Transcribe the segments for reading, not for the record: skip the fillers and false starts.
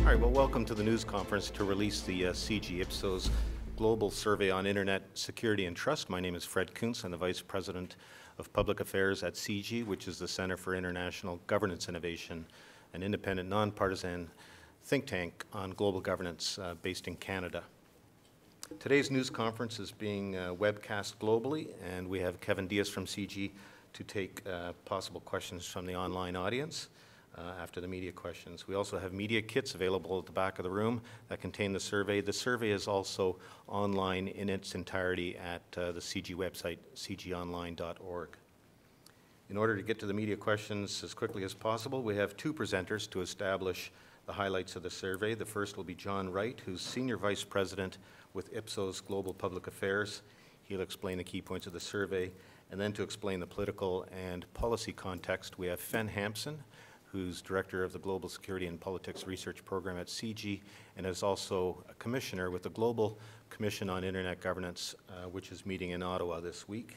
All right, well, welcome to the news conference to release the CIGI Ipsos Global Survey on Internet Security and Trust. My name is Fred Kuntz. I'm the Vice President of Public Affairs at CIGI, which is the Center for International Governance Innovation, an independent, nonpartisan think tank on global governance based in Canada. Today's news conference is being webcast globally, and we have Kevin Diaz from CIGI to take possible questions from the online audience after the media questions. We also have media kits available at the back of the room that contain the survey. The survey is also online in its entirety at the CIGI website, cigionline.org. In order to get to the media questions as quickly as possible, we have two presenters to establish the highlights of the survey. The first will be John Wright, who's Senior Vice President with Ipsos Global Public Affairs. He'll explain the key points of the survey. And then to explain the political and policy context, we have Hampson, who's Director of the Global Security and Politics Research Program at CIGI and is also a commissioner with the Global Commission on Internet Governance, which is meeting in Ottawa this week.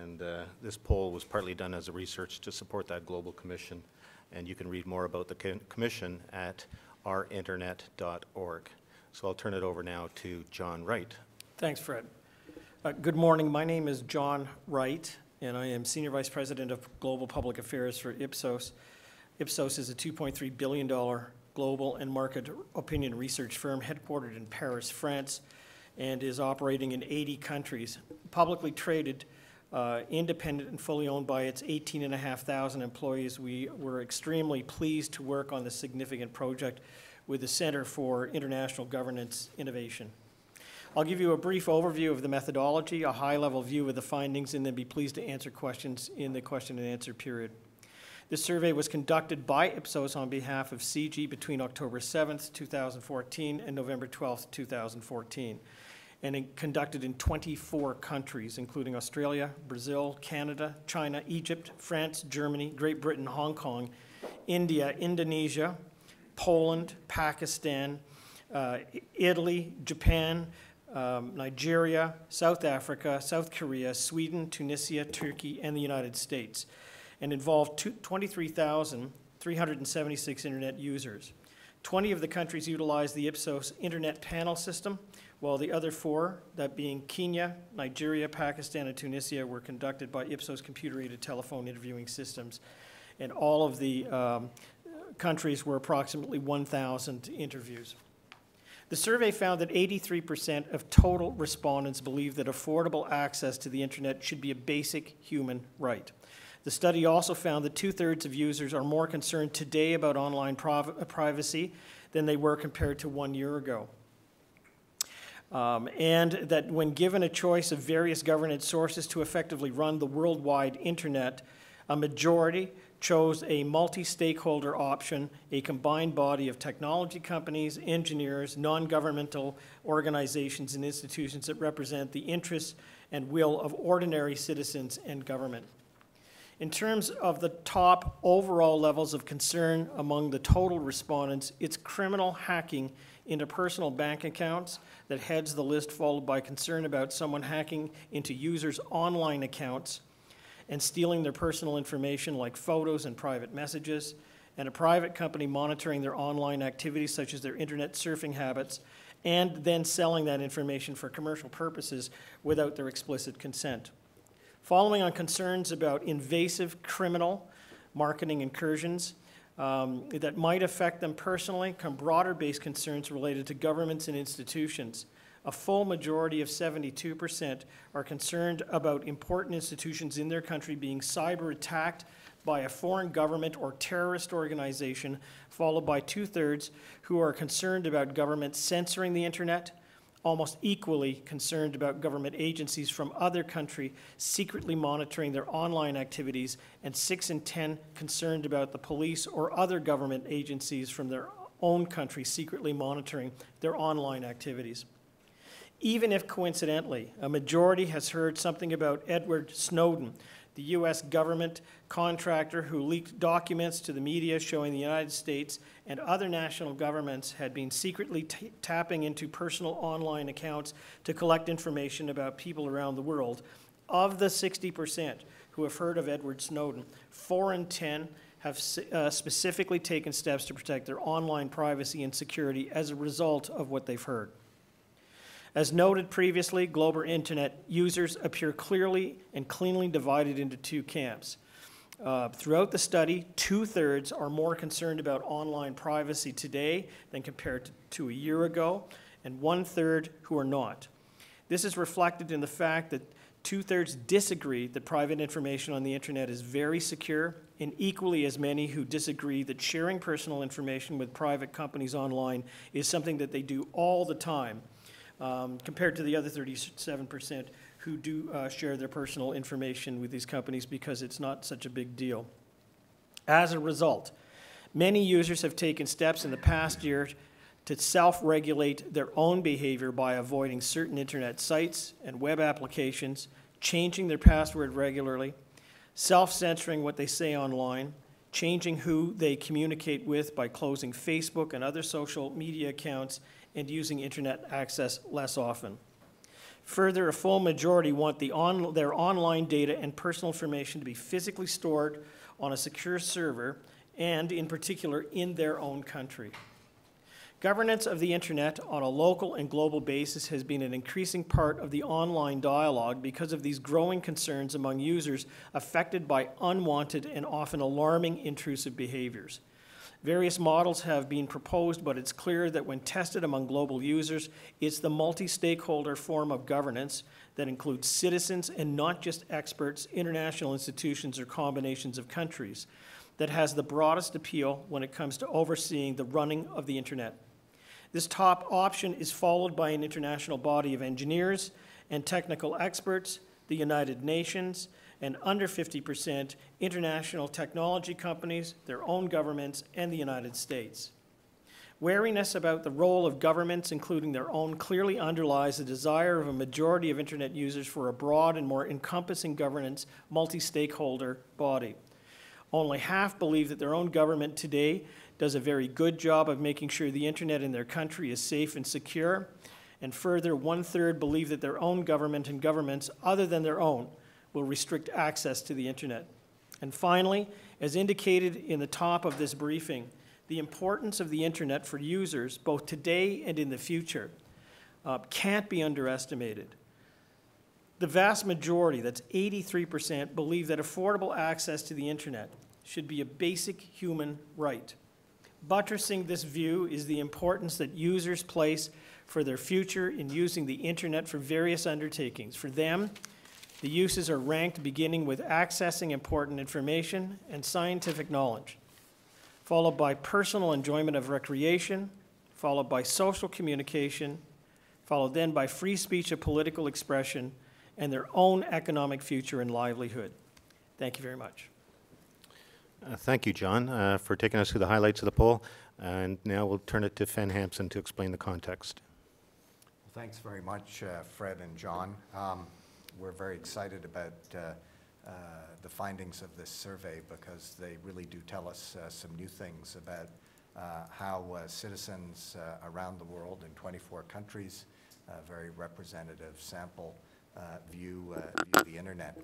And this poll was partly done as a research to support that Global Commission. And you can read more about the commission at ourinternet.org. So I'll turn it over now to John Wright. Thanks, Fred. Good morning. My name is John Wright, and I am Senior Vice President of Global Public Affairs for Ipsos. Ipsos is a $2.3 billion global and market opinion research firm headquartered in Paris, France, and is operating in 80 countries. Publicly traded, independent and fully owned by its 18,500 employees, we were extremely pleased to work on this significant project with the Center for International Governance Innovation. I'll give you a brief overview of the methodology, a high-level view of the findings, and then be pleased to answer questions in the question and answer period. This survey was conducted by Ipsos on behalf of CIGI between October 7th, 2014 and November 12th, 2014, and conducted in 24 countries, including Australia, Brazil, Canada, China, Egypt, France, Germany, Great Britain, Hong Kong, India, Indonesia, Poland, Pakistan, Italy, Japan, Nigeria, South Africa, South Korea, Sweden, Tunisia, Turkey, and the United States, and involved 23,376 Internet users. 20 of the countries utilized the Ipsos Internet Panel System, while the other 4, that being Kenya, Nigeria, Pakistan, and Tunisia, were conducted by Ipsos computer-aided telephone interviewing systems. And all of the countries were approximately 1,000 interviews. The survey found that 83% of total respondents believe that affordable access to the Internet should be a basic human right. The study also found that 2/3 of users are more concerned today about online privacy than they were compared to 1 year ago. And that when given a choice of various governance sources to effectively run the worldwide Internet, a majority chose a multi-stakeholder option, a combined body of technology companies, engineers, non-governmental organizations, and institutions that represent the interests and will of ordinary citizens and government. In terms of the top overall levels of concern among the total respondents, it's criminal hacking into personal bank accounts that heads the list, followed by concern about someone hacking into users' online accounts and stealing their personal information like photos and private messages, and a private company monitoring their online activities such as their internet surfing habits, and then selling that information for commercial purposes without their explicit consent. Following on concerns about invasive criminal marketing incursions that might affect them personally come broader-based concerns related to governments and institutions. A full majority of 72% are concerned about important institutions in their country being cyber-attacked by a foreign government or terrorist organization, followed by 2/3 who are concerned about government censoring the Internet, almost equally concerned about government agencies from other countries secretly monitoring their online activities, and 6 in 10 concerned about the police or other government agencies from their own country secretly monitoring their online activities. Even if coincidentally, a majority has heard something about Edward Snowden, the U.S. government contractor who leaked documents to the media showing the United States and other national governments had been secretly tapping into personal online accounts to collect information about people around the world. Of the 60% who have heard of Edward Snowden, 4 in 10 have specifically taken steps to protect their online privacy and security as a result of what they've heard. As noted previously, global internet users appear clearly and cleanly divided into two camps. Throughout the study, 2/3 are more concerned about online privacy today than compared to a year ago, and 1/3 who are not. This is reflected in the fact that 2/3 disagree that private information on the internet is very secure, and equally as many who disagree that sharing personal information with private companies online is something that they do all the time, compared to the other 37% who do share their personal information with these companies because it's not such a big deal. As a result, many users have taken steps in the past year to self-regulate their own behavior by avoiding certain internet sites and web applications, changing their password regularly, self-censoring what they say online, changing who they communicate with by closing Facebook and other social media accounts, and using internet access less often. Further, a full majority want their online data and personal information to be physically stored on a secure server, and in particular in their own country. Governance of the internet on a local and global basis has been an increasing part of the online dialogue because of these growing concerns among users affected by unwanted and often alarming intrusive behaviors. Various models have been proposed, but it's clear that when tested among global users, it's the multi-stakeholder form of governance that includes citizens and not just experts, international institutions, or combinations of countries that has the broadest appeal when it comes to overseeing the running of the internet. This top option is followed by an international body of engineers and technical experts, the United Nations, and under 50% international technology companies, their own governments, and the United States. Wariness about the role of governments, including their own, clearly underlies the desire of a majority of internet users for a broad and more encompassing governance, multi-stakeholder body. Only half believe that their own government today does a very good job of making sure the internet in their country is safe and secure, and further, 1/3 believe that their own government and governments other than their own will restrict access to the internet. And finally, as indicated in the top of this briefing, the importance of the internet for users, both today and in the future, can't be underestimated. The vast majority, that's 83%, believe that affordable access to the internet should be a basic human right. Buttressing this view is the importance that users place for their future in using the internet for various undertakings. For them, the uses are ranked beginning with accessing important information and scientific knowledge, followed by personal enjoyment of recreation, followed by social communication, followed then by free speech of political expression, and their own economic future and livelihood. Thank you very much. Thank you, John, for taking us through the highlights of the poll. And now we'll turn it to Fen Hampson to explain the context. Well, thanks very much, Fred and John. We're very excited about the findings of this survey because they really do tell us some new things about how citizens around the world in 24 countries, a very representative sample, view the internet.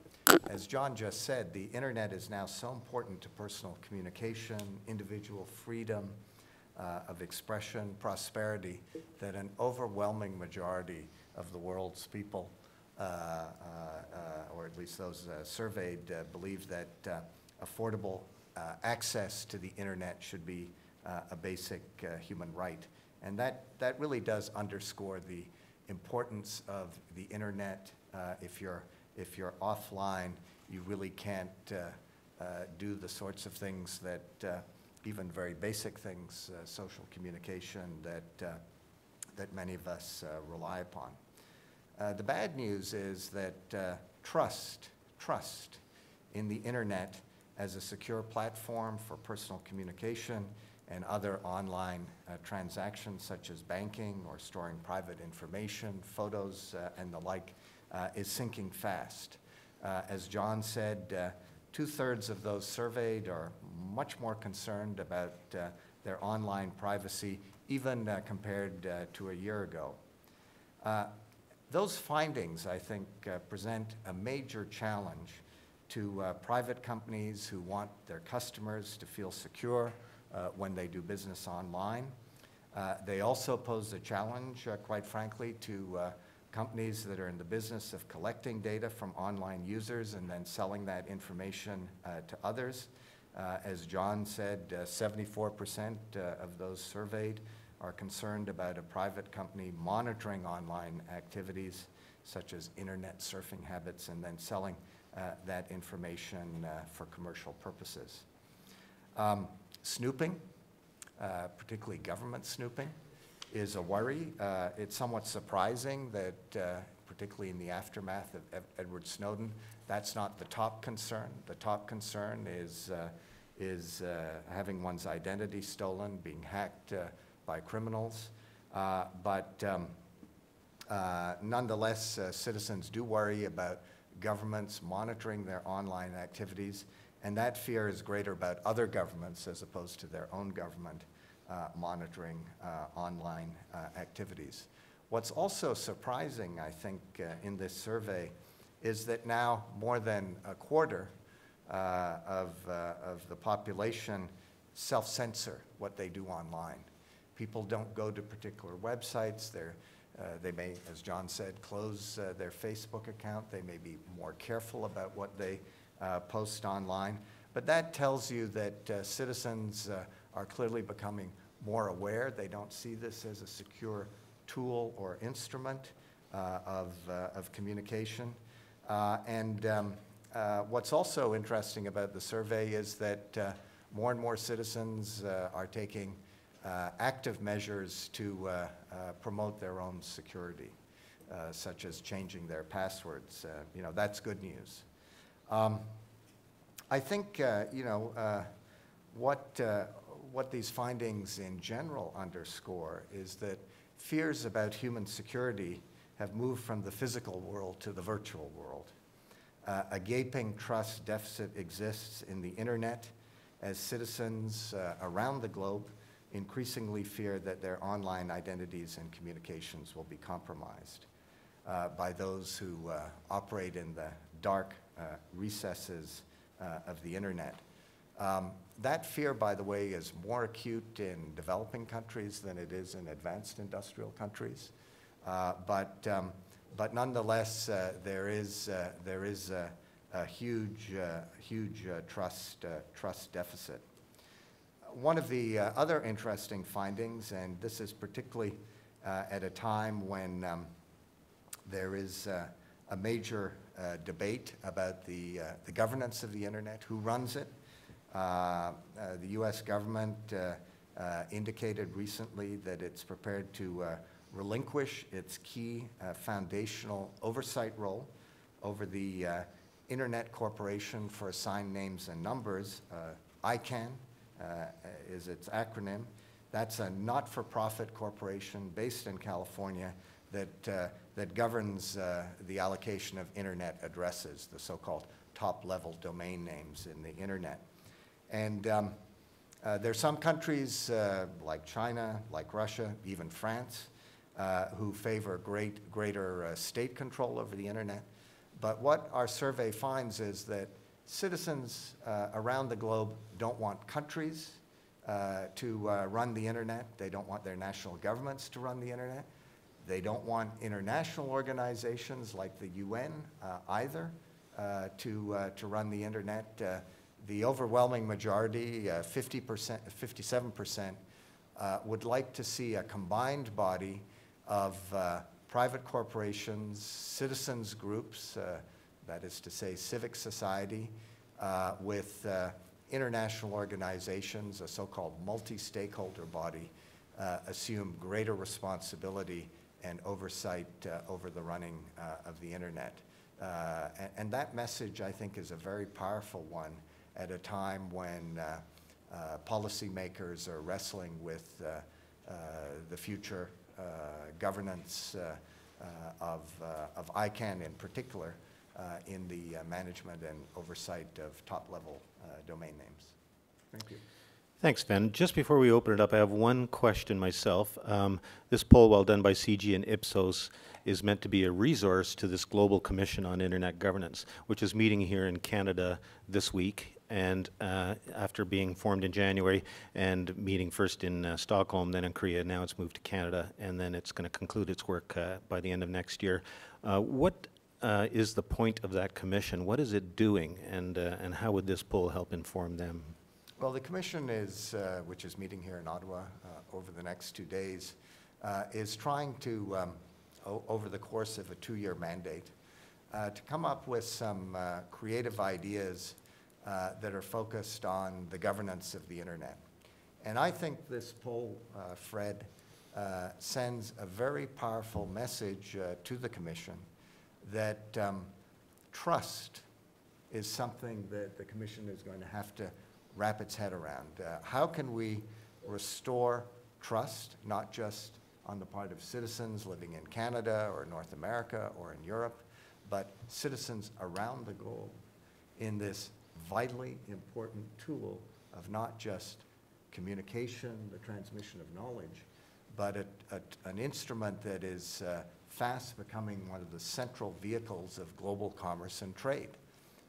As John just said, the internet is now so important to personal communication, individual freedom of expression, prosperity, that an overwhelming majority of the world's people, or at least those surveyed, believe that affordable access to the internet should be a basic human right. And that really does underscore the importance of the internet. If you're offline, you really can't do the sorts of things that even very basic things, social communication, that many of us rely upon. The bad news is that trust in the internet as a secure platform for personal communication and other online transactions such as banking or storing private information, photos, and the like, is sinking fast. As John said, 2/3 of those surveyed are much more concerned about their online privacy, even compared to a year ago. Those findings, I think, present a major challenge to private companies who want their customers to feel secure when they do business online. They also pose a challenge, quite frankly, to companies that are in the business of collecting data from online users and then selling that information to others. As John said, 74% of those surveyed are concerned about a private company monitoring online activities such as internet surfing habits and then selling that information for commercial purposes. Snooping, particularly government snooping, is a worry. It's somewhat surprising that, particularly in the aftermath of Edward Snowden, that's not the top concern. The top concern is having one's identity stolen, being hacked by criminals. But nonetheless, citizens do worry about governments monitoring their online activities, and that fear is greater about other governments as opposed to their own government monitoring online activities. What's also surprising, I think, in this survey is that now more than a quarter of the population self-censor what they do online. People don't go to particular websites. They may, as John said, close their Facebook account. They may be more careful about what they post online. But that tells you that citizens are clearly becoming more aware. They don't see this as a secure tool or instrument of communication. What's also interesting about the survey is that more and more citizens are taking active measures to promote their own security, such as changing their passwords. That's good news. I think, what these findings in general underscore is that fears about human security have moved from the physical world to the virtual world. A gaping trust deficit exists in the internet as citizens around the globe increasingly fear that their online identities and communications will be compromised by those who operate in the dark recesses of the internet. That fear, by the way, is more acute in developing countries than it is in advanced industrial countries. But nonetheless, there is a huge trust deficit. One of the other interesting findings, and this is particularly at a time when there is a major debate about the governance of the internet, who runs it. The U.S. government indicated recently that it's prepared to relinquish its key foundational oversight role over the Internet Corporation for Assigned Names and Numbers, ICANN is its acronym. That's a not-for-profit corporation based in California that governs the allocation of internet addresses, the so-called top-level domain names in the internet. And there are some countries like China, like Russia, even France, who favor greater state control over the internet. But what our survey finds is that citizens around the globe don't want countries to run the internet. They don't want their national governments to run the internet. They don't want international organizations like the UN either to run the internet. The overwhelming majority, 57%, would like to see a combined body of private corporations, citizens groups, that is to say civic society, with international organizations, a so-called multi-stakeholder body, assume greater responsibility and oversight over the running of the internet. And that message, I think, is a very powerful one at a time when policymakers are wrestling with the future governance of ICANN in particular in the management and oversight of top-level domain names. Thank you. Thanks, Ben. Just before we open it up, I have one question myself. This poll, well done by CIGI and Ipsos, is meant to be a resource to this Global Commission on Internet Governance, which is meeting here in Canada this week, and after being formed in January and meeting first in Stockholm, then in Korea. Now it's moved to Canada, and then it's going to conclude its work by the end of next year. What is the point of that commission? What is it doing, and how would this poll help inform them? Well, the commission is, which is meeting here in Ottawa over the next 2 days, is trying to, over the course of a 2-year mandate, to come up with some creative ideas that are focused on the governance of the internet. And I think this poll, Fred, sends a very powerful message to the commission that trust is something that the commission is going to have to wrap its head around. How can we restore trust, not just on the part of citizens living in Canada or North America or in Europe, but citizens around the globe in this vitally important tool of not just communication, the transmission of knowledge, but an instrument that is fast becoming one of the central vehicles of global commerce and trade.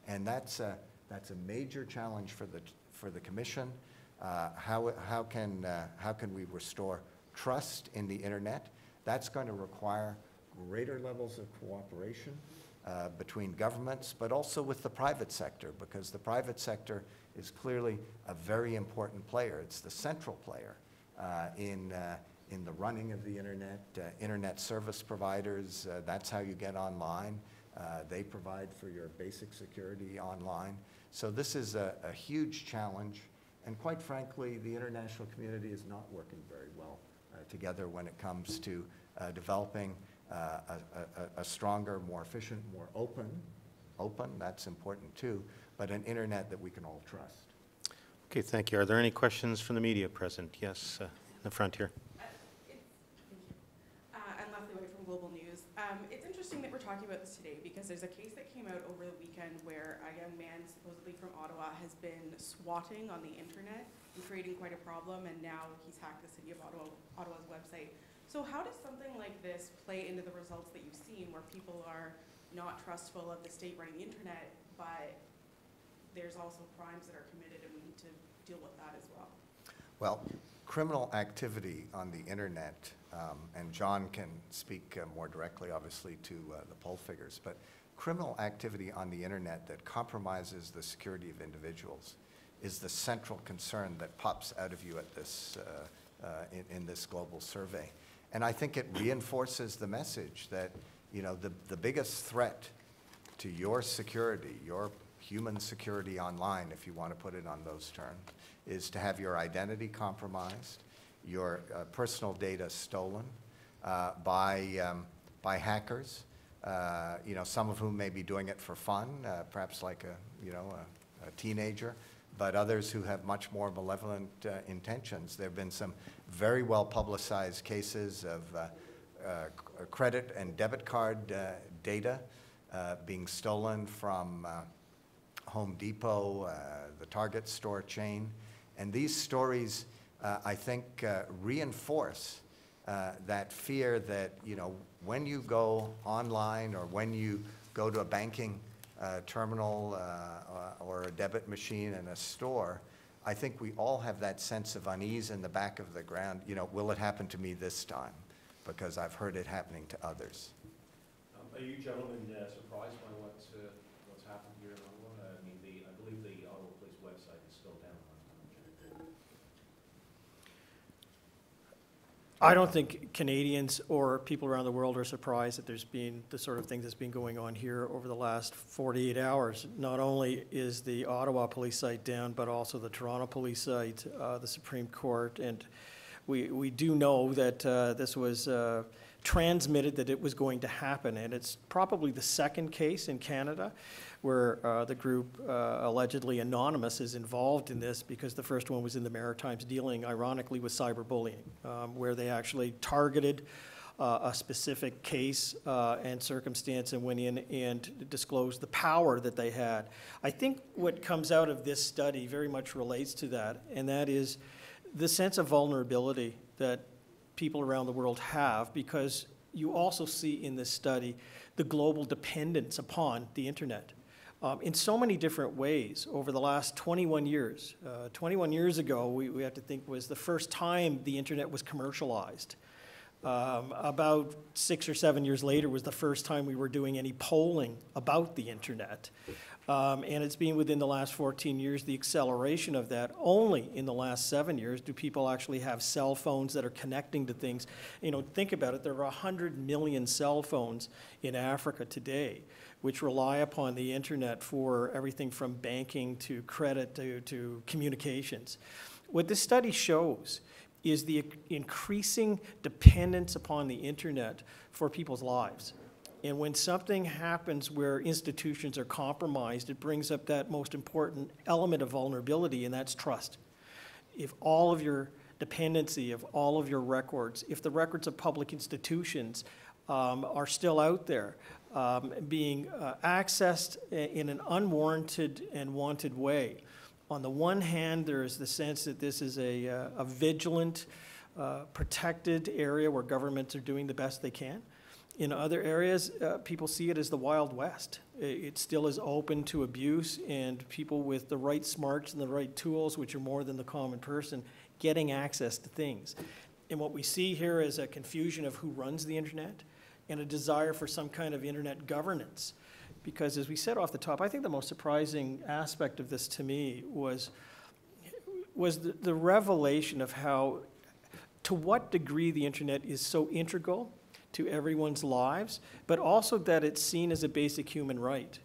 And that's a major challenge for the Commission. How can we restore trust in the internet? That's going to require greater levels of cooperation between governments, but also with the private sector, because the private sector is clearly a very important player. It's the central player in the running of the internet. Internet service providers, that's how you get online. They provide for your basic security online. So this is a huge challenge, and quite frankly, the international community is not working very well together when it comes to developing a stronger, more efficient, more open, that's important too, but an internet that we can all trust. Okay, thank you. Are there any questions from the media present? Yes, in the front here. Global News. It's interesting that we're talking about this today because there's a case that came out over the weekend where a young man supposedly from Ottawa has been swatting on the internet and creating quite a problem, and now he's hacked the city of Ottawa's website. So how does something like this play into the results that you've seen where people are not trustful of the state running the internet, but there's also crimes that are committed and we need to deal with that as well? Well, criminal activity on the internet, and John can speak more directly, obviously, to the poll figures, but criminal activity on the internet that compromises the security of individuals is the central concern that pops out of you at this, in this global survey. And I think it reinforces the message that, you know, the biggest threat to your security, your human security online, if you want to put it on those terms, is to have your identity compromised, your personal data stolen by hackers, you know, some of whom may be doing it for fun, perhaps like a teenager, but others who have much more malevolent intentions. There have been some very well publicized cases of credit and debit card data being stolen from Home Depot, the Target store chain. And these stories, I think, reinforce that fear that, you know, when you go online or when you go to a banking terminal or a debit machine in a store, I think we all have that sense of unease in the back of the ground. You know, will it happen to me this time? Because I've heard it happening to others. Are you gentlemen surprised by what's happened here in Ottawa? I mean, I believe the Ottawa Police website is still down. I don't think Canadians or people around the world are surprised that there's been the sort of thing that's been going on here over the last 48 hours. Not only is the Ottawa police site down, but also the Toronto police site, the Supreme Court, and we do know that this was transmitted that it was going to happen, and it's probably the second case in Canada where the group allegedly anonymous is involved in this, because the first one was in the Maritimes dealing, ironically, with cyberbullying, where they actually targeted a specific case and circumstance and went in and disclosed the power that they had. I think what comes out of this study very much relates to that, and that is the sense of vulnerability that people around the world have, because you also see in this study the global dependence upon the internet in so many different ways over the last 21 years. 21 years ago, we have to think, was the first time the internet was commercialized. About 6 or 7 years later was the first time we were doing any polling about the internet. And it's been within the last 14 years, the acceleration of that. Only in the last 7 years do people actually have cell phones that are connecting to things. You know, think about it, there are 100 million cell phones in Africa today, which rely upon the internet for everything from banking to credit to communications. What this study shows is the increasing dependence upon the internet for people's lives. And when something happens where institutions are compromised, it brings up that most important element of vulnerability, and that's trust. If all of your dependency, of all of your records, if the records of public institutions are still out there, being accessed in an unwarranted and wanted way, on the one hand, there is the sense that this is a vigilant, protected area where governments are doing the best they can. In other areas, people see it as the Wild West. It still is open to abuse, and people with the right smarts and the right tools, which are more than the common person, getting access to things. And what we see here is a confusion of who runs the internet and a desire for some kind of internet governance. Because as we said off the top, I think the most surprising aspect of this to me was the revelation of how, to what degree the internet is so integral to everyone's lives, but also that it's seen as a basic human right.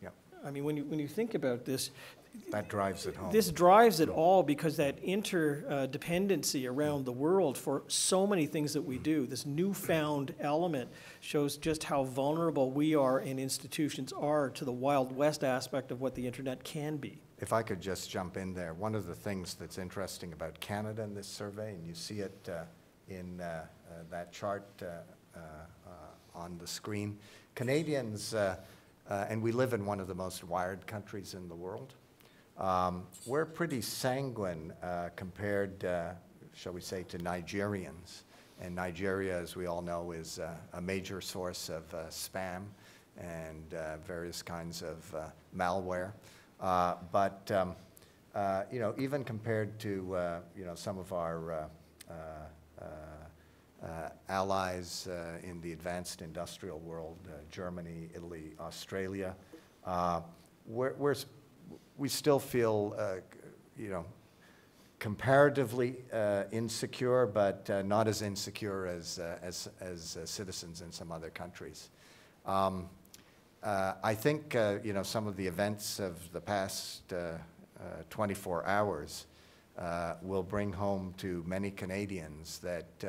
Yep. I mean, when you think about this, that drives it home. This drives it all, because that interdependency around the world for so many things that we do, this newfound element, shows just how vulnerable we are and institutions are to the Wild West aspect of what the internet can be. If I could just jump in there, one of the things that's interesting about Canada in this survey, and you see it in that chart on the screen, Canadians, and we live in one of the most wired countries in the world, we're pretty sanguine compared, shall we say, to Nigerians. And Nigeria, as we all know, is a major source of spam and various kinds of malware. But you know, even compared to you know, some of our allies in the advanced industrial world, Germany, Italy, Australia, we still feel, you know, comparatively insecure, but not as insecure as citizens in some other countries. I think, you know, some of the events of the past 24 hours will bring home to many Canadians that,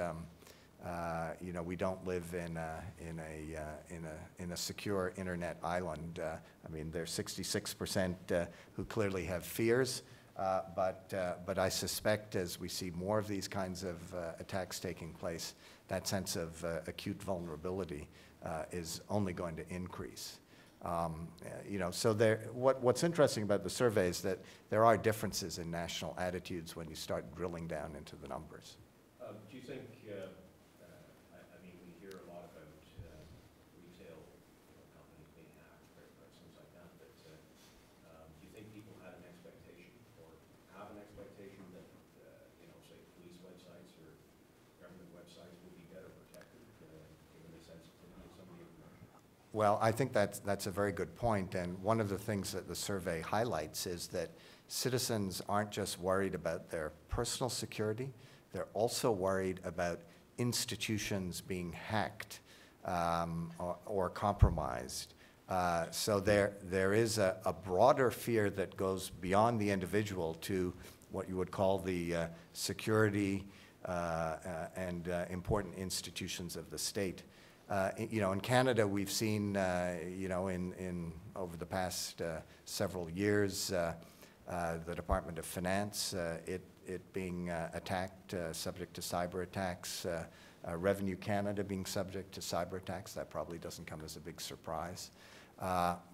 you know, we don't live in a secure internet island. I mean, there's 66% who clearly have fears, but I suspect as we see more of these kinds of attacks taking place, that sense of acute vulnerability is only going to increase. You know, so what's interesting about the survey is that there are differences in national attitudes when you start drilling down into the numbers. Do you think, I mean, we hear a lot about retail companies being hacked or things like that, but do you think people had an expectation or have an expectation that, you know, say police websites or government websites will be better protected given the sensitivity of some of the information? Well, I think that's a very good point, and one of the things that the survey highlights is that citizens aren't just worried about their personal security, they're also worried about institutions being hacked or compromised. So there is a broader fear that goes beyond the individual to what you would call the security and important institutions of the state. You know, in Canada, we've seen, you know, over the past several years, the Department of Finance, it being attacked, subject to cyber attacks, Revenue Canada being subject to cyber attacks. That probably doesn't come as a big surprise.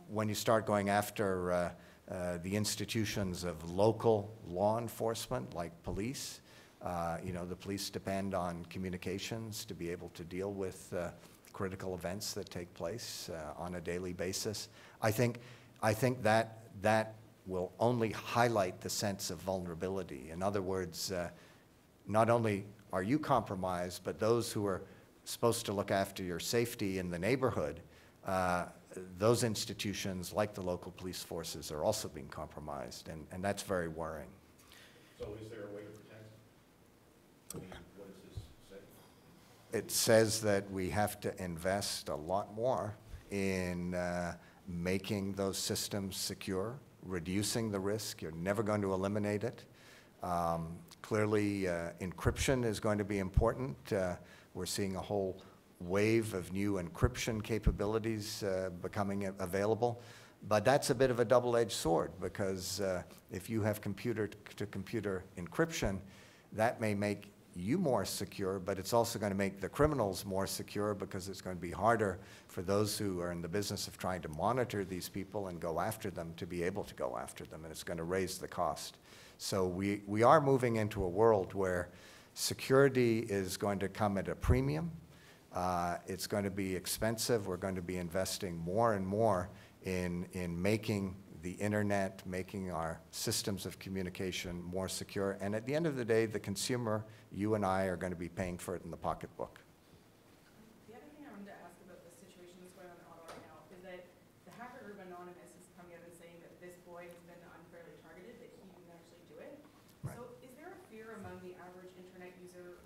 When you start going after the institutions of local law enforcement, like police, you know, the police depend on communications to be able to deal with critical events that take place on a daily basis. I think that will only highlight the sense of vulnerability. In other words, not only are you compromised, but those who are supposed to look after your safety in the neighborhood, those institutions, like the local police forces, are also being compromised, and that's very worrying. So is there a way to protect? I mean, what does this say? It says that we have to invest a lot more in making those systems secure, reducing the risk. You're never going to eliminate it. Clearly, encryption is going to be important. We're seeing a whole wave of new encryption capabilities becoming available. But that's a bit of a double-edged sword, because if you have computer-to-computer encryption, that may make you more secure, but it's also going to make the criminals more secure, because it's going to be harder for those who are in the business of trying to monitor these people and go after them to be able to go after them, and it's going to raise the cost. So we are moving into a world where security is going to come at a premium. It's going to be expensive. We're going to be investing more and more in making the internet, making our systems of communication more secure. And at the end of the day, the consumer, you and I, are going to be paying for it in the pocketbook. The other thing I wanted to ask about the situation that's going on in Ottawa right now is that the hacker group Anonymous is coming out and saying that this boy has been unfairly targeted, that he didn't actually do it. Right. So is there a fear among the average internet user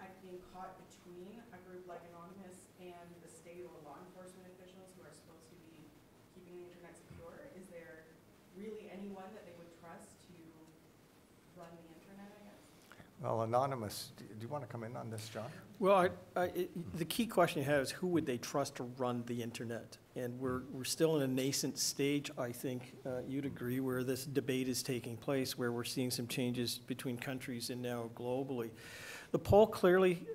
at being caught between a group like Anonymous and the state or law enforcement officials who are supposed to be keeping the internet secure? Is there really anyone that they would trust to run the internet, I guess? Well, Anonymous, do you want to come in on this, John? Well, the key question you have is, who would they trust to run the internet? And we're still in a nascent stage, I think, you'd agree, where this debate is taking place, where we're seeing some changes between countries and now globally. The poll clearly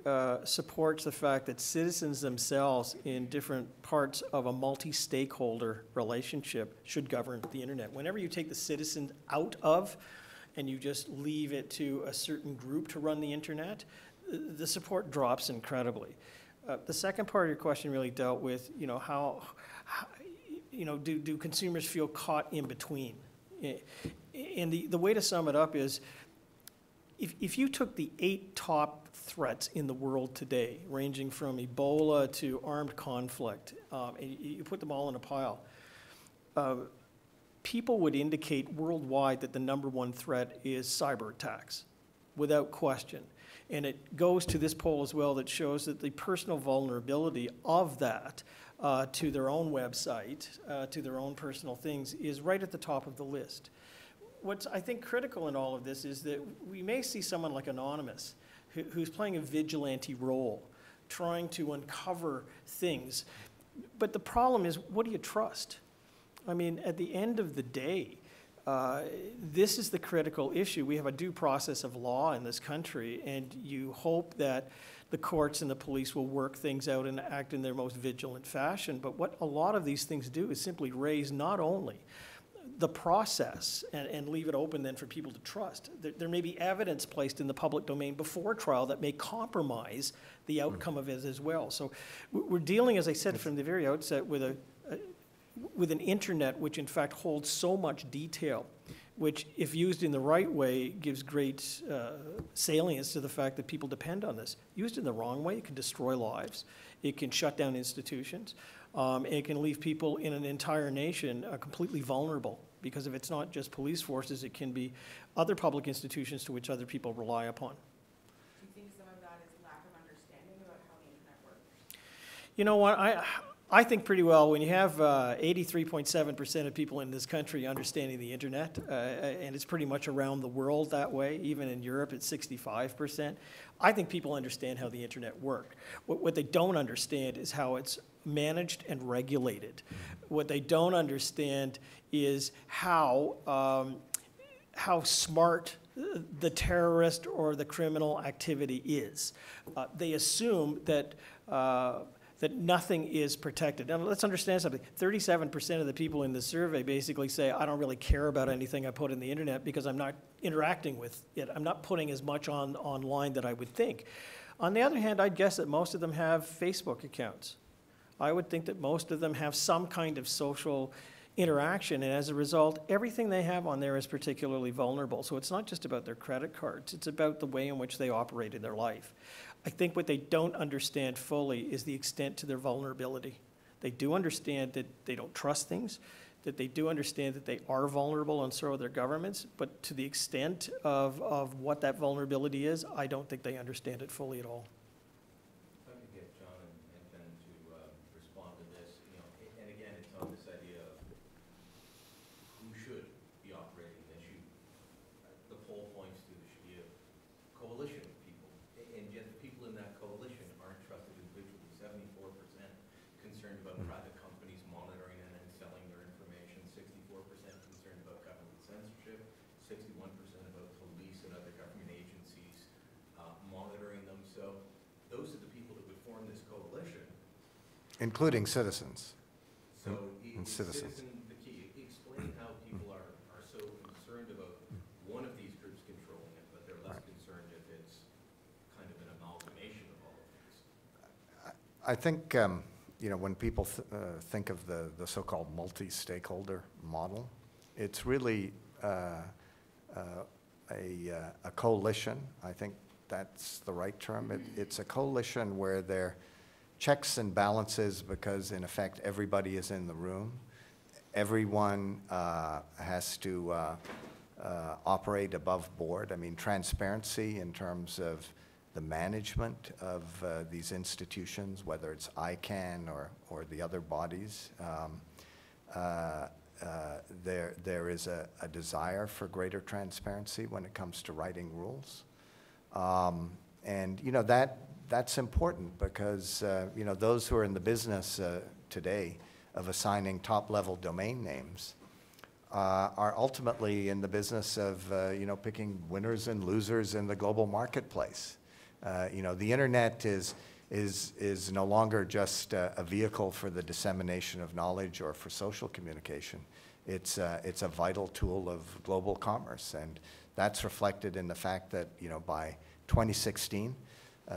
supports the fact that citizens themselves in different parts of a multi-stakeholder relationship should govern the internet. Whenever you take the citizen out of and you just leave it to a certain group to run the internet, the support drops incredibly. The second part of your question really dealt with, you know, how you know, do consumers feel caught in between? And the way to sum it up is, if you took the 8 top threats in the world today, ranging from Ebola to armed conflict, and you put them all in a pile, people would indicate worldwide that the #1 threat is cyber attacks, without question. And it goes to this poll as well that shows that the personal vulnerability of that to their own website, to their own personal things, is right at the top of the list. What's, I think, critical in all of this is that we may see someone like Anonymous who's playing a vigilante role, trying to uncover things. But the problem is, what do you trust? I mean, at the end of the day, this is the critical issue. We have a due process of law in this country, and you hope that the courts and the police will work things out and act in their most vigilant fashion. But what a lot of these things do is simply raise not only the process and leave it open then for people to trust. There may be evidence placed in the public domain before trial that may compromise the outcome of it as well. So we're dealing, as I said from the very outset, with an internet which in fact holds so much detail, which, if used in the right way, gives great salience to the fact that people depend on this. Used in the wrong way, it can destroy lives. It can shut down institutions. It can leave people in an entire nation completely vulnerable, because if it's not just police forces, it can be other public institutions to which other people rely upon. Do you think some of that is lack of understanding about how the internet works? You know what, I think pretty well when you have 83.7% of people in this country understanding the internet, and it's pretty much around the world that way. Even in Europe, it's 65%. I think people understand how the internet works. What they don't understand is how it's managed and regulated. What they don't understand is how how smart the terrorist or the criminal activity is. They assume that that nothing is protected. Now, let's understand something. 37% of the people in the survey basically say, I don't really care about anything I put in the internet because I'm not interacting with it. I'm not putting as much online that I would think. On the other hand, I'd guess that most of them have Facebook accounts. I would think that most of them have some kind of social interaction, and as a result, everything they have on there is particularly vulnerable. So it's not just about their credit cards, it's about the way in which they operate in their life. I think what they don't understand fully is the extent to their vulnerability. They do understand that they don't trust things, that they do understand that they are vulnerable, and so are their governments, but to the extent of what that vulnerability is, I don't think they understand it fully at all. If I could get John and Ben to respond to this, and again, it's on this idea of who should be operating this. The poll points to there should be a coalition of people, and yet the people in that coalition aren't trusted individuals. 74% concerned about private companies monitoring and selling their information, 64% concerned about government censorship, 61% about police and other government agencies monitoring them. So those are the people that would form this coalition. Including citizens. So And citizens. citizen the key. Explain how people are so concerned about one of these groups controlling it, but they're less concerned if it's kind of an amalgamation of all of these. I think, when people think of the so-called multi-stakeholder model, it's really a coalition. I think that's the right term. It's a coalition where there are checks and balances because, in effect, everybody is in the room. Everyone has to operate above board. I mean, transparency in terms of the management of these institutions, whether it's ICANN or the other bodies. There is a desire for greater transparency when it comes to writing rules. And that's important because those who are in the business today of assigning top-level domain names are ultimately in the business of picking winners and losers in the global marketplace. The internet is no longer just a vehicle for the dissemination of knowledge or for social communication. It's a vital tool of global commerce, and that's reflected in the fact that by 2016,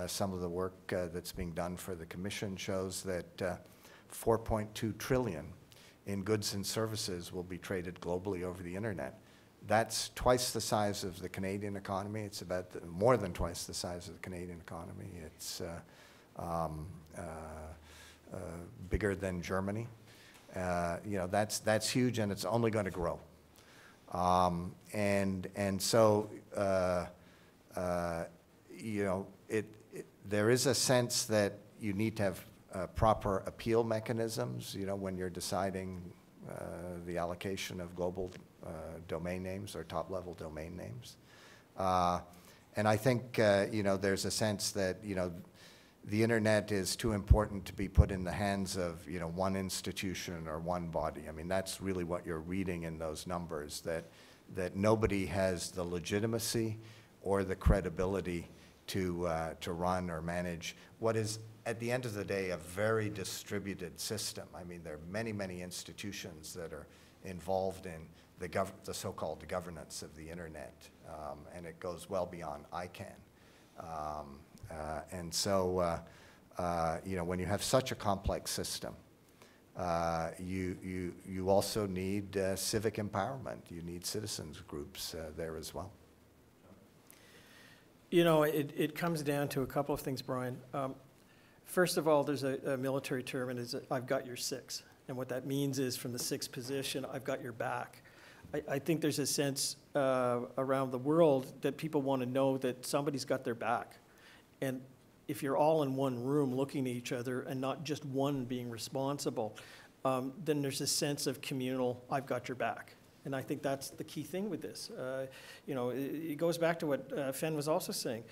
some of the work that's being done for the Commission shows that 4.2 trillion in goods and services will be traded globally over the internet. That's twice the size of the Canadian economy. It's about more than twice the size of the Canadian economy. It's bigger than Germany. That's huge, and it's only going to grow. So there is a sense that you need to have proper appeal mechanisms, when you're deciding the allocation of global domain names or top-level domain names. And I think, there's a sense that, the internet is too important to be put in the hands of, one institution or one body. I mean, that's really what you're reading in those numbers, that nobody has the legitimacy or the credibility to run or manage what is, at the end of the day, a very distributed system. I mean, there are many, many institutions that are involved in the so-called governance of the internet, and it goes well beyond ICANN. And so, when you have such a complex system, you also need civic empowerment. You need citizens groups there as well. It comes down to a couple of things, Brian. First of all, there's a military term, and it's I've got your six. And what that means is, from the sixth position, I've got your back. I think there's a sense around the world that people want to know that somebody's got their back. And if you're all in one room looking at each other and not just one being responsible, then there's a sense of communal, I've got your back. And I think that's the key thing with this. It goes back to what Fen was also saying.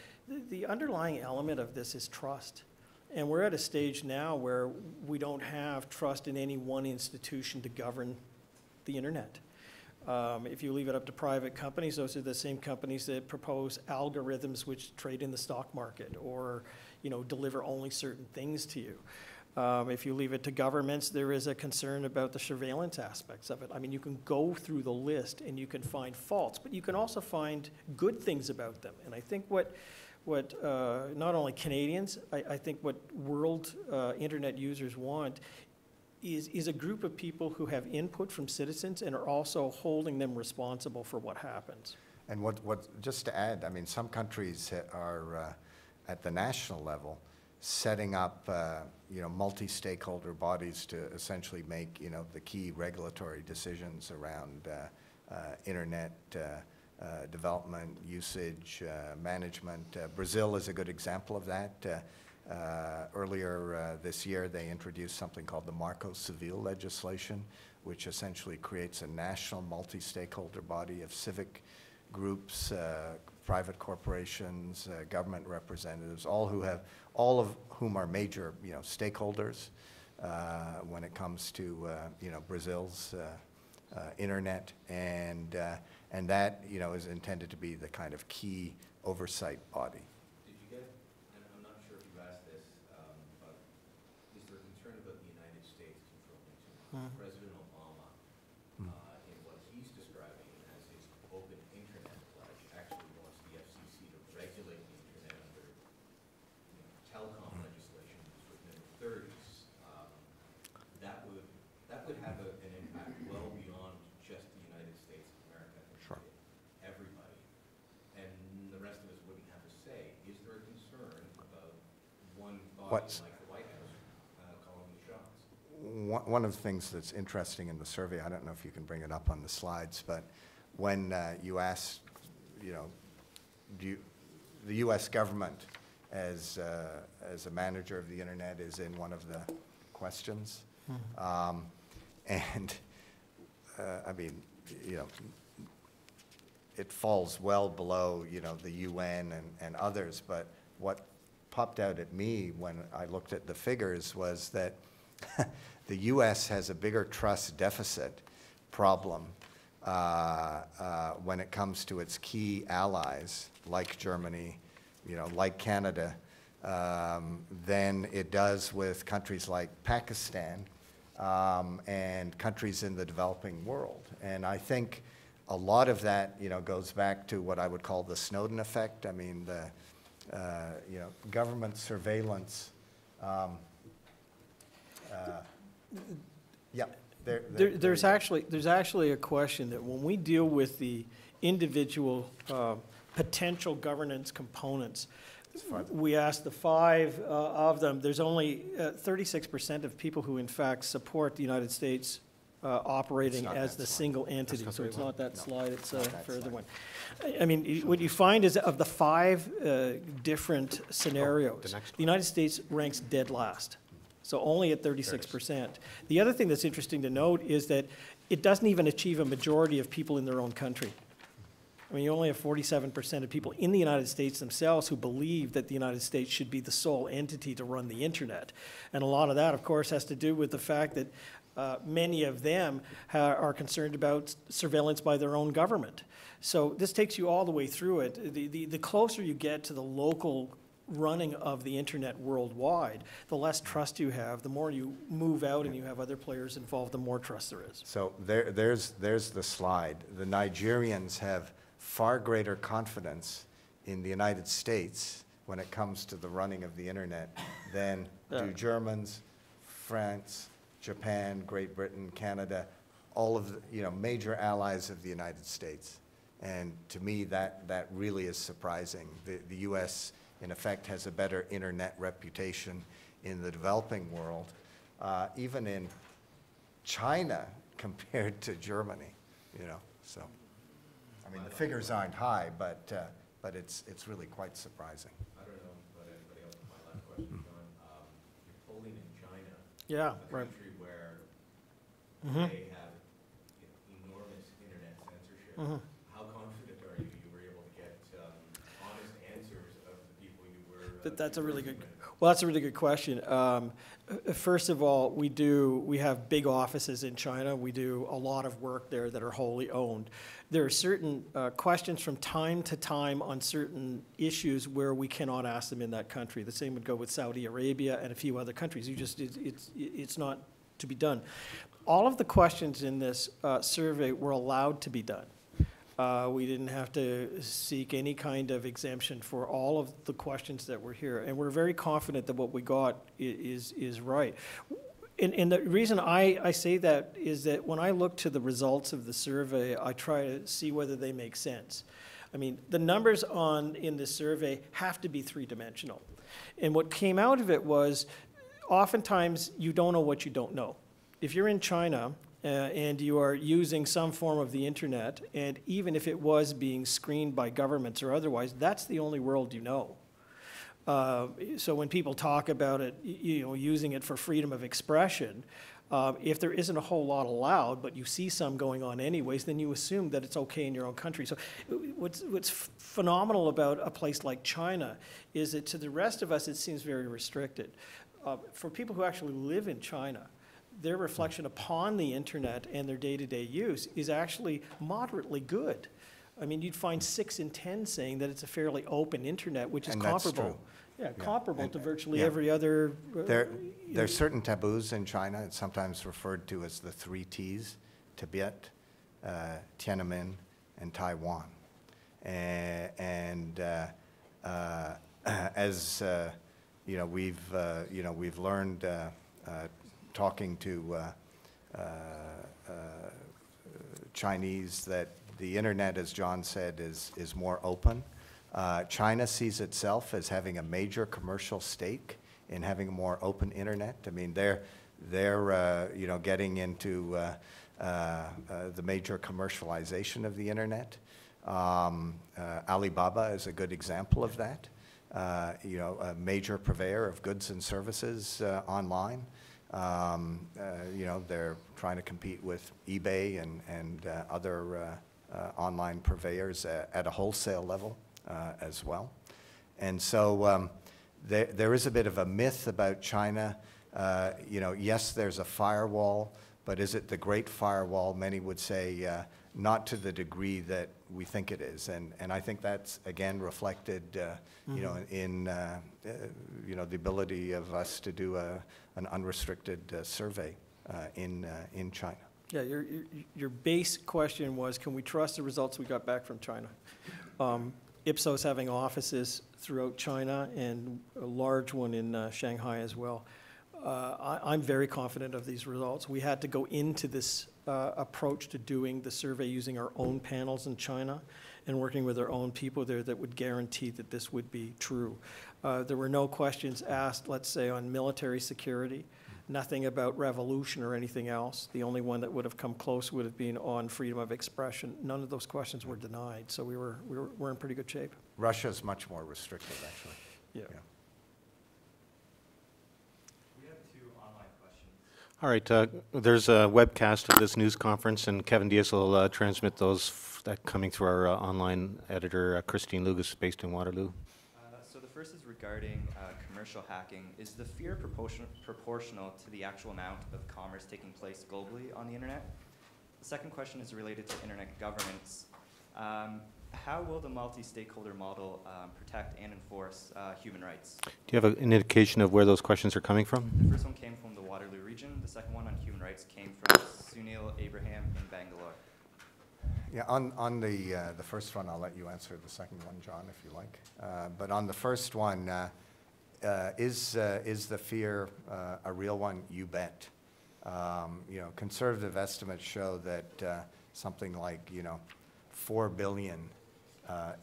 The underlying element of this is trust. And we're at a stage now where we don't have trust in any one institution to govern the internet. If you leave it up to private companies, those are the same companies that propose algorithms which trade in the stock market or, deliver only certain things to you. If you leave it to governments, there is a concern about the surveillance aspects of it. I mean, you can go through the list and you can find faults, but you can also find good things about them. And I think what not only Canadians, I think what world internet users want is a group of people who have input from citizens and are also holding them responsible for what happens. And just to add, I mean, some countries are at the national level setting up, multi-stakeholder bodies to essentially make, the key regulatory decisions around internet development, usage, management. Brazil is a good example of that. Earlier this year, they introduced something called the Marco Civil legislation, which essentially creates a national multi-stakeholder body of civic groups, private corporations, government representatives, all of whom are major, stakeholders when it comes to, Brazil's internet, and that, is intended to be the kind of key oversight body. Did you get, and I'm not sure if you asked this, but is there a concern about the United States controlling too much? President Obama, in what he's describing as his open internet pledge, actually wants the FCC to regulate the internet under telecom legislation that was written in the 30s. That would have an impact well beyond just the United States of America. Sure. Everybody. And the rest of us wouldn't have a say. Is there a concern about one body like the White House calling the shots? One of the things that's interesting in the survey, I don't know if you can bring it up on the slides, but when you ask, the U.S. government as a manager of the internet is in one of the questions. And I mean, it falls well below, the UN and others, but what popped out at me when I looked at the figures was that the U.S. has a bigger trust deficit problem when it comes to its key allies, like Germany, like Canada, than it does with countries like Pakistan and countries in the developing world. And I think a lot of that, goes back to what I would call the Snowden effect. I mean, the, government surveillance. Yeah. There's actually a question that when we deal with the individual potential governance components, we asked the 5 of them. There's only 36% of people who in fact support the United States operating as the single entity. So it's not that slide, it's a further one. I mean, what you find is of the 5 different scenarios, the United States ranks dead last. So only at 36%. The other thing that's interesting to note is that it doesn't even achieve a majority of people in their own country. I mean, you only have 47% of people in the United States themselves who believe that the United States should be the sole entity to run the internet. And a lot of that, of course, has to do with the fact that many of them are concerned about surveillance by their own government. So this takes you all the way through it. The closer you get to the local running of the internet worldwide, the less trust you have. The more you move out and you have other players involved, the more trust there is. So there's the slide. The Nigerians have far greater confidence in the United States when it comes to the running of the internet than do Germans, France, Japan, Great Britain, Canada, all of the major allies of the United States. And to me, that really is surprising. The U.S. in effect has a better internet reputation in the developing world, even in China compared to Germany. So. I mean, the figures aren't high, but it's really quite surprising. I don't know about anybody else. My last question, John. You're polling in China, Yeah, a right. country where they have enormous internet censorship. How confident are you were able to get honest answers of the people you were? That's a really good. Well, that's a really good question. First of all, we have big offices in China. We do a lot of work there that are wholly owned. There are certain questions from time to time on certain issues where we cannot ask them in that country. The same would go with Saudi Arabia and a few other countries. It's not to be done. All of the questions in this survey were allowed to be done. We didn't have to seek any kind of exemption for all of the questions that were here. And we're very confident that what we got is right. And the reason I say that is that when I look to the results of the survey, I try to see whether they make sense. I mean, the numbers in this survey have to be three-dimensional. And what came out of it was oftentimes you don't know what you don't know. If you're in China, and you are using some form of the internet, and even if it was being screened by governments or otherwise, that's the only world you know. So when people talk about it, using it for freedom of expression, if there isn't a whole lot allowed, but you see some going on anyways, then you assume that it's okay in your own country. So what's phenomenal about a place like China is that to the rest of us, it seems very restricted. For people who actually live in China, their reflection upon the internet and their day-to-day use is actually moderately good. I mean, you'd find 6 in 10 saying that it's a fairly open internet, which is comparable. Yeah, comparable to virtually every other. There are certain taboos in China. It's sometimes referred to as the 3 Ts: Tibet, Tiananmen, and Taiwan. And as we've learned. Talking to Chinese, that the internet, as John said, is more open. China sees itself as having a major commercial stake in having a more open internet. I mean, they're getting into the major commercialization of the internet. Alibaba is a good example of that. A major purveyor of goods and services online. They're trying to compete with eBay and other online purveyors at a wholesale level as well. And so there is a bit of a myth about China. Yes, there's a firewall, but is it the Great Firewall? Many would say not to the degree that we think it is. And I think that's, again, reflected in the ability of us to do an unrestricted survey in China. Yeah, your base question was, can we trust the results we got back from China? Ipsos having offices throughout China and a large one in Shanghai as well. I'm very confident of these results. We had to go into this approach to doing the survey using our own panels in China and working with our own people there that would guarantee that this would be true. There were no questions asked, let's say, on military security, nothing about revolution or anything else. The only one that would have come close would have been on freedom of expression. None of those questions were denied, so we're in pretty good shape. Russia's much more restrictive, actually. Yeah. All right, there's a webcast of this news conference, and Kevin Diaz will transmit those coming through our online editor, Christine Lugas, based in Waterloo. So the first is regarding commercial hacking. Is the fear proportional to the actual amount of commerce taking place globally on the internet? The second question is related to internet governance. How will the multi-stakeholder model protect and enforce human rights? Do you have an indication of where those questions are coming from? The first one came from the Waterloo region. The second one on human rights came from Sunil Abraham in Bangalore. Yeah, on the first one, I'll let you answer the second one, John, if you like. But on the first one, is the fear a real one? You bet. Conservative estimates show that something like, 4 billion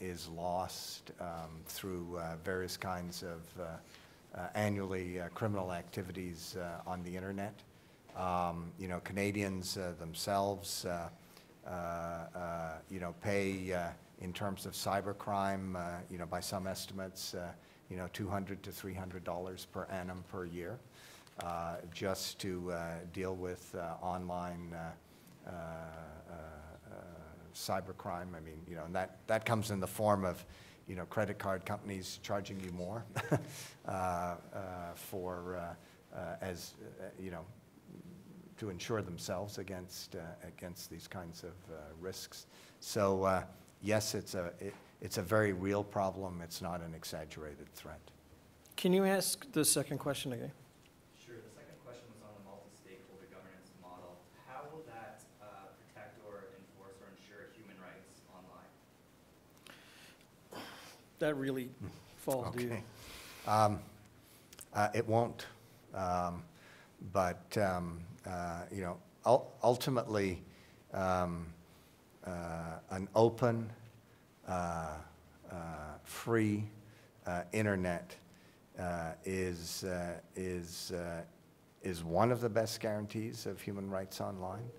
is lost through various kinds of annually criminal activities on the internet. Canadians themselves, pay in terms of cybercrime, by some estimates, $200 to $300 per annum per year, just to deal with online cybercrime. I mean, and that comes in the form of, you know, credit card companies charging you more for, you know, to insure themselves against these kinds of risks. So yes, it's a very real problem. It's not an exaggerated threat. Can you ask the second question again? Sure. The second question was on the multi-stakeholder governance model. How will that protect or enforce or ensure human rights online? That really falls to you. Okay. It won't. But you know, ultimately, an open, free internet is one of the best guarantees of human rights online.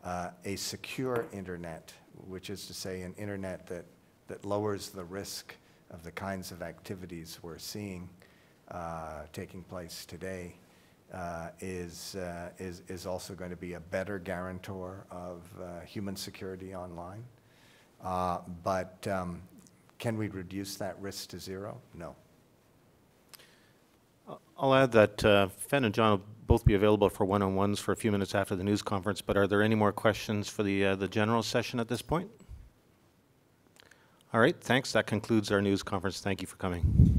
A secure internet, which is to say an internet that lowers the risk of the kinds of activities we're seeing taking place today, is also going to be a better guarantor of human security online. But can we reduce that risk to zero? No. I'll add that Fen and John will both be available for one-on-ones for a few minutes after the news conference, but are there any more questions for the general session at this point? All right, thanks. That concludes our news conference. Thank you for coming.